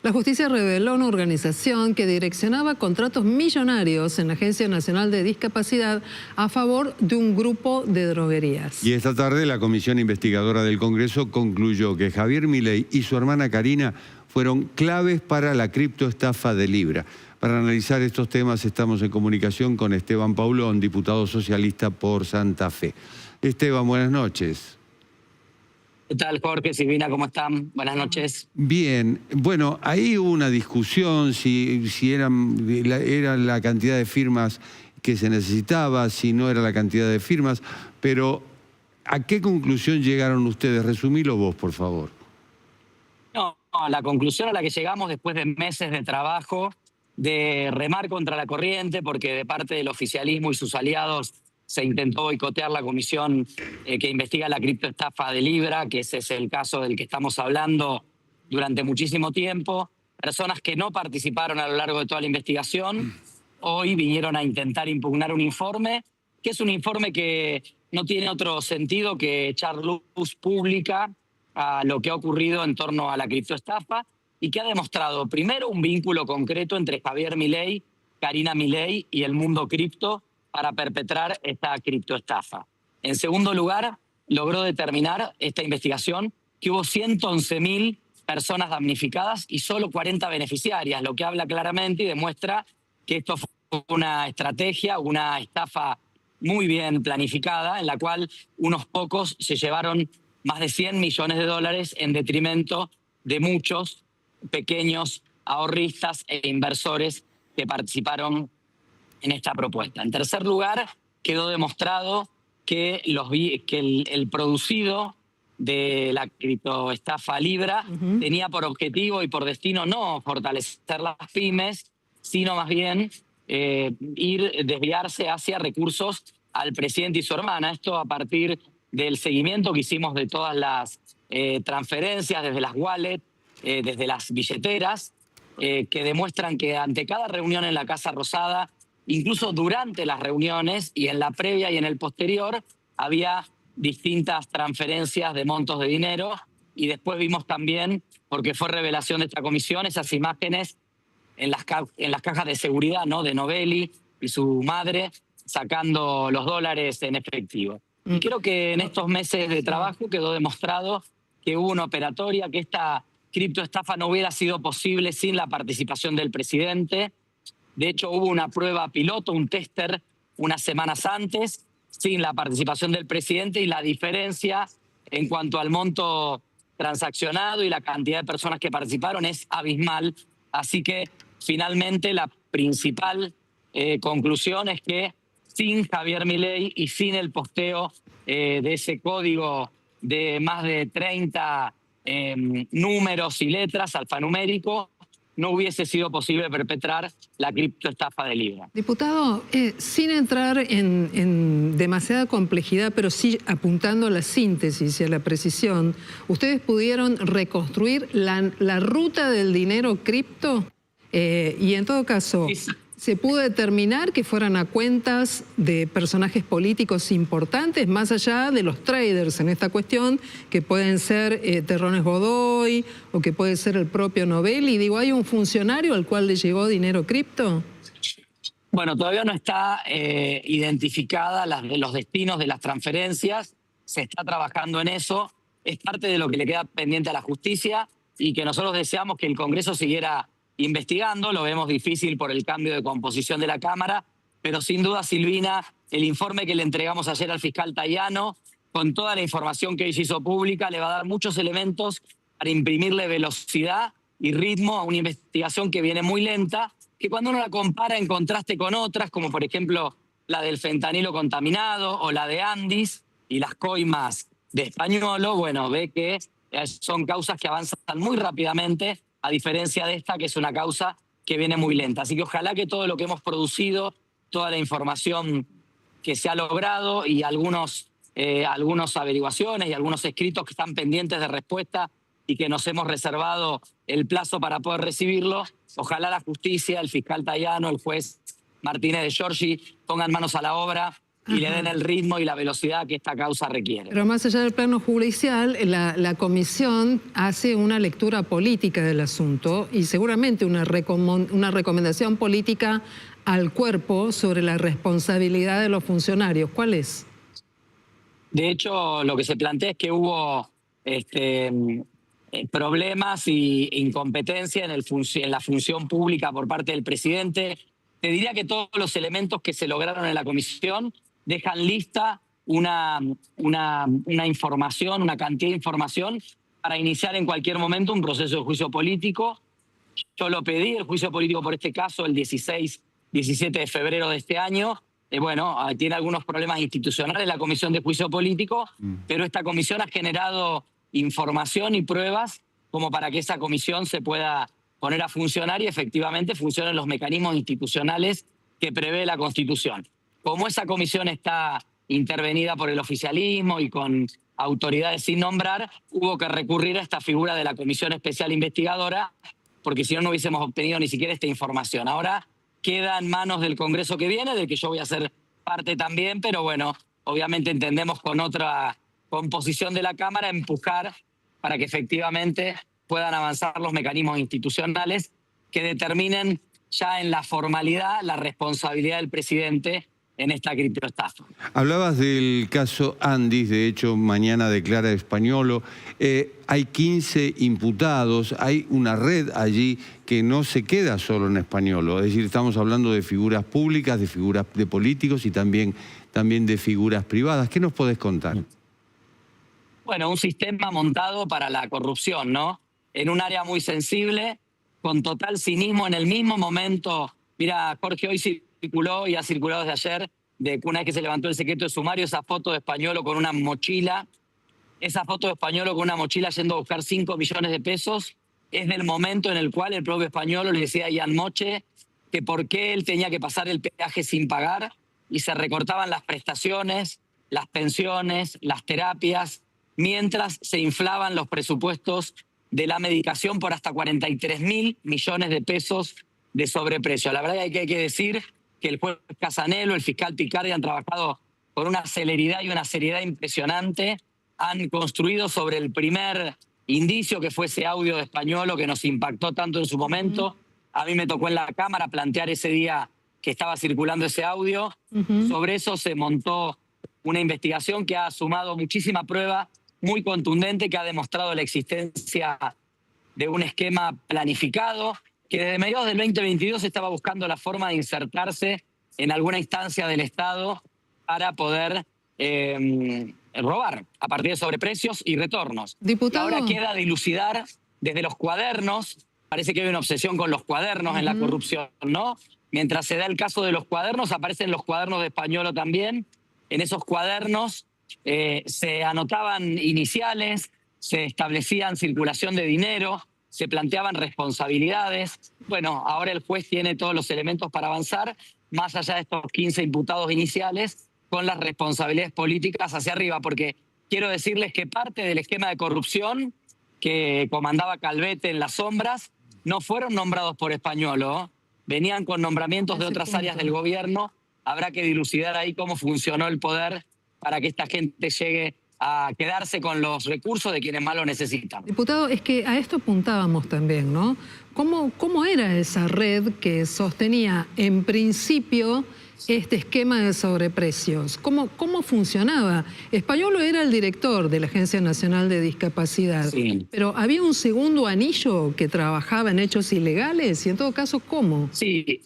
La justicia reveló una organización que direccionaba contratos millonarios en la Agencia Nacional de Discapacidad a favor de un grupo de droguerías. Y esta tarde la Comisión Investigadora del Congreso concluyó que Javier Milei y su hermana Karina fueron claves para la criptoestafa de Libra. Para analizar estos temas estamos en comunicación con Esteban Paulón, diputado socialista por Santa Fe. Esteban, buenas noches. ¿Qué tal, Jorge, Silvina? ¿Cómo están? Buenas noches. Bien, bueno, ahí hubo una discusión si era la cantidad de firmas que se necesitaba, si no era la cantidad de firmas, pero ¿a qué conclusión llegaron ustedes? Resumilo vos, por favor. No, la conclusión a la que llegamos después de meses de trabajo, de remar contra la corriente, porque de parte del oficialismo y sus aliados se intentó boicotear la comisión que investiga la criptoestafa de Libra, que ese es el caso del que estamos hablando durante muchísimo tiempo. Personas que no participaron a lo largo de toda la investigación, hoy vinieron a intentar impugnar un informe, que es un informe que no tiene otro sentido que echar luz pública a lo que ha ocurrido en torno a la criptoestafa y que ha demostrado, primero, un vínculo concreto entre Javier Milei, Karina Milei y el mundo cripto, para perpetrar esta criptoestafa. En segundo lugar, logró determinar esta investigación que hubo 111.000 personas damnificadas y solo 40 beneficiarias, lo que habla claramente y demuestra que esto fue una estrategia, una estafa muy bien planificada, en la cual unos pocos se llevaron más de 100 millones de dólares en detrimento de muchos pequeños ahorristas e inversores que participaron en esta propuesta. En tercer lugar, quedó demostrado que el producido de la criptoestafa Libra tenía por objetivo y por destino no fortalecer las pymes, sino más bien desviarse hacia recursos al presidente y su hermana. Esto a partir del seguimiento que hicimos de todas las transferencias, desde las wallets, desde las billeteras, que demuestran que ante cada reunión en la Casa Rosada, incluso durante las reuniones y en la previa y en el posterior, había distintas transferencias de montos de dinero y después vimos también, porque fue revelación de esta comisión, esas imágenes en las cajas de seguridad, ¿no?, de Novelli y su madre sacando los dólares en efectivo. Y creo que en estos meses de trabajo quedó demostrado que hubo una operatoria, que esta criptoestafa no hubiera sido posible sin la participación del presidente. De hecho, hubo una prueba piloto, un tester, unas semanas antes, sin la participación del presidente, y la diferencia en cuanto al monto transaccionado y la cantidad de personas que participaron es abismal. Así que, finalmente, la principal conclusión es que sin Javier Milei y sin el posteo de ese código de más de 30 números y letras alfanumérico, no hubiese sido posible perpetrar la criptoestafa de Libra. Diputado, sin entrar en demasiada complejidad, pero sí apuntando a la síntesis y a la precisión, ¿ustedes pudieron reconstruir la ruta del dinero cripto? Y en todo caso, ¿se pudo determinar que fueran a cuentas de personajes políticos importantes, más allá de los traders en esta cuestión, que pueden ser Terrones Godoy o que puede ser el propio Novelli? Digo, ¿hay un funcionario al cual le llegó dinero cripto? Bueno, todavía no está identificada los destinos de las transferencias. Se está trabajando en eso. Es parte de lo que le queda pendiente a la justicia y que nosotros deseamos que el Congreso siguiera investigando. Lo vemos difícil por el cambio de composición de la Cámara, pero sin duda, Silvina, el informe que le entregamos ayer al fiscal Tayano, con toda la información que hoy se hizo pública, le va a dar muchos elementos para imprimirle velocidad y ritmo a una investigación que viene muy lenta, que cuando uno la compara en contraste con otras, como por ejemplo la del fentanilo contaminado o la de Andis y las coimas de Españolo, bueno, ve que son causas que avanzan muy rápidamente, a diferencia de esta, que es una causa que viene muy lenta. Así que ojalá que todo lo que hemos producido, toda la información que se ha logrado y algunas averiguaciones y algunos escritos que están pendientes de respuesta y que nos hemos reservado el plazo para poder recibirlo, ojalá la justicia, el fiscal Tayano, el juez Martínez de Giorgi pongan manos a la obra y le den el ritmo y la velocidad que esta causa requiere. Pero más allá del plano judicial, la comisión hace una lectura política del asunto y seguramente una recomendación política al cuerpo sobre la responsabilidad de los funcionarios. ¿Cuál es? De hecho, lo que se plantea es que hubo problemas e incompetencia en la función pública por parte del presidente. Te diría que todos los elementos que se lograron en la comisión dejan lista una información, una cantidad de información para iniciar en cualquier momento un proceso de juicio político. Yo lo pedí, el juicio político por este caso, el 17 de febrero de este año. Tiene algunos problemas institucionales la comisión de juicio político, pero esta comisión ha generado información y pruebas como para que esa comisión se pueda poner a funcionar y efectivamente funcionen los mecanismos institucionales que prevé la Constitución. Como esa comisión está intervenida por el oficialismo y con autoridades sin nombrar, hubo que recurrir a esta figura de la Comisión Especial Investigadora, porque si no, no hubiésemos obtenido ni siquiera esta información. Ahora queda en manos del Congreso que viene, del que yo voy a ser parte también, pero bueno, obviamente entendemos con otra composición de la Cámara empujar para que efectivamente puedan avanzar los mecanismos institucionales que determinen ya en la formalidad la responsabilidad del presidente en esta criptoestafa. Hablabas del caso Andis, de hecho mañana declara Españolo. Hay 15 imputados, hay una red allí que no se queda solo en Españolo. Es decir, estamos hablando de figuras públicas, de figuras de políticos y también de figuras privadas. ¿Qué nos podés contar? Bueno, un sistema montado para la corrupción, ¿no? En un área muy sensible, con total cinismo en el mismo momento. Mira, Jorge, hoy circuló y ha circulado desde ayer, de una vez que se levantó el secreto de sumario, esa foto de Españolo con una mochila. Esa foto de Españolo con una mochila yendo a buscar 5 millones de pesos es del momento en el cual el propio Españolo le decía a Ian Moche que por qué él tenía que pasar el peaje sin pagar y se recortaban las prestaciones, las pensiones, las terapias, mientras se inflaban los presupuestos de la medicación por hasta 43.000 millones de pesos de sobreprecio. La verdad es que hay que decir que el juez Casanelo, el fiscal Picardi han trabajado con una celeridad y una seriedad impresionante. Han construido sobre el primer indicio que fue ese audio de Españolo que nos impactó tanto en su momento. A mí me tocó en la Cámara plantear ese día que estaba circulando ese audio. Sobre eso se montó una investigación que ha sumado muchísima prueba muy contundente, que ha demostrado la existencia de un esquema planificado que desde mediados del 2022 estaba buscando la forma de insertarse en alguna instancia del Estado para poder robar a partir de sobreprecios y retornos. Diputado. Y ahora queda dilucidar desde los cuadernos. Parece que hay una obsesión con los cuadernos en la corrupción, ¿no? Mientras se da el caso de los cuadernos, aparecen los cuadernos de Españolo también. En esos cuadernos se anotaban iniciales, se establecían circulación de dinero, se planteaban responsabilidades. Bueno, ahora el juez tiene todos los elementos para avanzar, más allá de estos 15 imputados iniciales, con las responsabilidades políticas hacia arriba, porque quiero decirles que parte del esquema de corrupción que comandaba Calvete en las sombras no fueron nombrados por Españolo, venían con nombramientos de otras áreas del gobierno. Habrá que dilucidar ahí cómo funcionó el poder para que esta gente llegue a quedarse con los recursos de quienes más lo necesitan. Diputado, es que a esto apuntábamos también, ¿no? ¿Cómo era esa red que sostenía en principio este esquema de sobreprecios? ¿Cómo funcionaba? Españolo era el director de la Agencia Nacional de Discapacidad, Sí. Pero ¿había un segundo anillo que trabajaba en hechos ilegales? Y en todo caso, ¿cómo? Sí,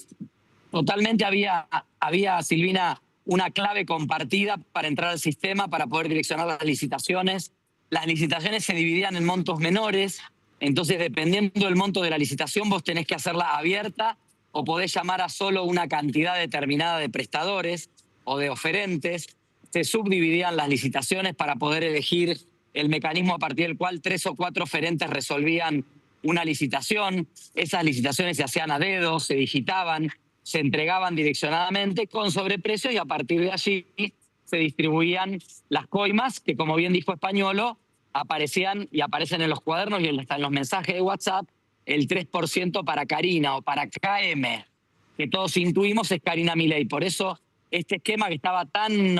totalmente había, Silvina, una clave compartida para entrar al sistema, para poder direccionar las licitaciones. Las licitaciones se dividían en montos menores, entonces dependiendo del monto de la licitación vos tenés que hacerla abierta o podés llamar a solo una cantidad determinada de prestadores o de oferentes. Se subdividían las licitaciones para poder elegir el mecanismo a partir del cual 3 o 4 oferentes resolvían una licitación. Esas licitaciones se hacían a dedo, se digitaban, se entregaban direccionadamente con sobreprecio y a partir de allí se distribuían las coimas que, como bien dijo Españolo, aparecían y aparecen en los cuadernos y hasta en los mensajes de WhatsApp, el 3% para Karina o para KM, que todos intuimos es Karina Milei. Por eso este esquema que estaba tan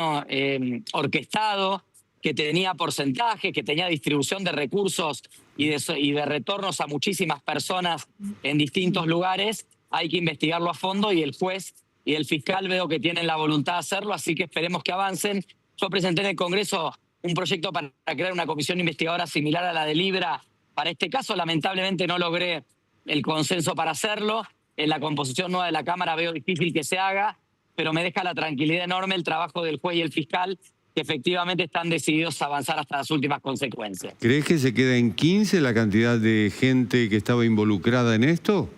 orquestado, que tenía porcentajes, que tenía distribución de recursos y de retornos a muchísimas personas en distintos lugares, hay que investigarlo a fondo y el juez y el fiscal veo que tienen la voluntad de hacerlo, así que esperemos que avancen. Yo presenté en el Congreso un proyecto para crear una comisión investigadora similar a la de Libra. Para este caso, lamentablemente, no logré el consenso para hacerlo. En la composición nueva de la Cámara veo difícil que se haga, pero me deja la tranquilidad enorme el trabajo del juez y el fiscal, que efectivamente están decididos a avanzar hasta las últimas consecuencias. ¿Crees que se queda en 15 la cantidad de gente que estaba involucrada en esto?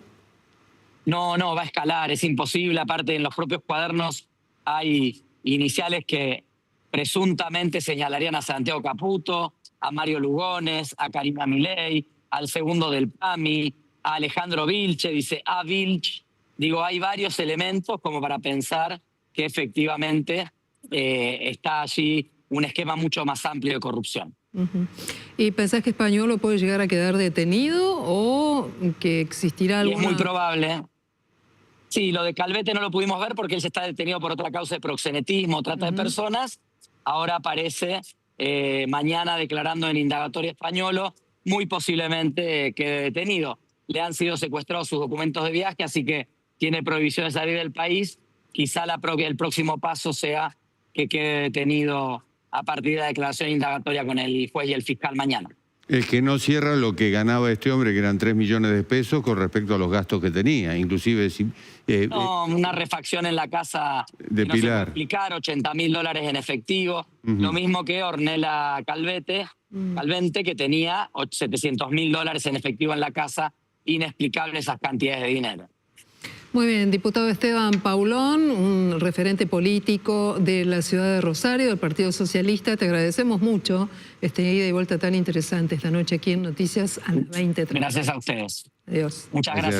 No, va a escalar, es imposible. Aparte, en los propios cuadernos hay iniciales que presuntamente señalarían a Santiago Caputo, a Mario Lugones, a Karina Milei, al segundo del PAMI, a Alejandro Vilche, dice a Vilch. Digo, hay varios elementos como para pensar que efectivamente está allí un esquema mucho más amplio de corrupción. ¿Y pensás que Españolo puede llegar a quedar detenido o que existirá alguna...? Y es muy probable. Sí, lo de Calvete no lo pudimos ver porque él está detenido por otra causa de proxenetismo, trata de personas. Ahora aparece mañana declarando en indagatoria Españolo, muy posiblemente quede detenido. Le han sido secuestrados sus documentos de viaje, así que tiene prohibición de salir del país. Quizá el próximo paso sea que quede detenido a partir de la declaración indagatoria con el juez y el fiscal mañana. Es que no cierra lo que ganaba este hombre, que eran 3 millones de pesos con respecto a los gastos que tenía. Inclusive... no, una refacción en la casa de no Pilar. Se puede explicar, $80.000 en efectivo. Lo mismo que Ornella Calvente, que tenía $700.000 en efectivo en la casa. Inexplicable esas cantidades de dinero. Muy bien, diputado Esteban Paulón, un referente político de la ciudad de Rosario, del Partido Socialista. Te agradecemos mucho este ida y vuelta tan interesante esta noche aquí en Noticias a las 20:30. Gracias a ustedes. Adiós. Muchas gracias.